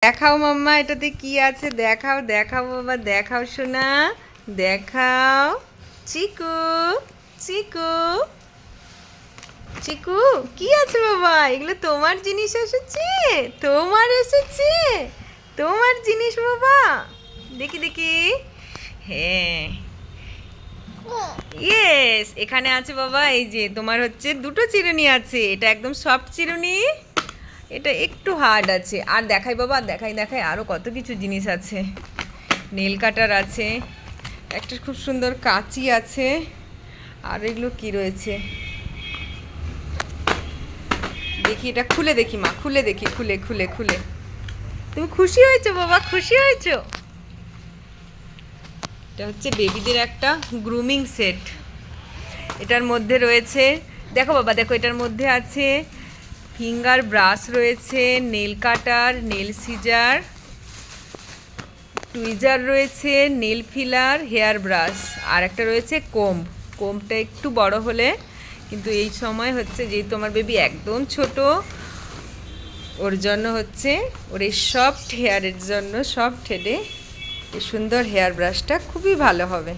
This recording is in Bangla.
দেখাও মাম্মা, এটাতে কি আছে? দেখাও দেখাও বাবা, দেখাও সোনা, দেখাও। চিকু, চিকু, চিকু, কি আছে বাবা? এগুলো তোমার জিনিস এসেছে, তোমার এসেছে, তোমার জিনিস বাবা। দেখি দেখি। হ্যাঁ, ইয়েস, এখানে আছে বাবা। এই যে তোমার হচ্ছে দুটো চিরুনি আছে, এটা একদম সফট চিরুনি, এটা একটু হার্ড আছে। আর দেখাই বাবা, দেখাই দেখাই, আরও কত কিছু জিনিস আছে। নেল কাটার আছে, একটা খুব সুন্দর কাঁচি আছে, আর এগুলো কি রয়েছে দেখি, এটা খুলে দেখি মা, খুলে দেখি, খুলে খুলে খুলে। তুমি খুশি হয়েছো বাবা, খুশি হয়েছো? এটা হচ্ছে বেবিদের একটা গ্রুমিং সেট। এটার মধ্যে রয়েছে, দেখো বাবা দেখো, এটার মধ্যে আছে ফিঙ্গার ব্রাশ রয়েছে, nail cutter, nail scissor, tweezer রয়েছে, নেল ফিলার, হেয়ার ব্রাশ, আর একটা রয়েছে কোম্ব। কোম্বটা একটু বড় হলে, কিন্তু এই সময় হচ্ছে যেহেতু আমার বেবি একদম ছোট, ওর জন্য হচ্ছে ওর এই সফট হেয়ারের জন্য, সফট হেডে এই সুন্দর হেয়ার ব্রাশটা খুবই ভালো হবে।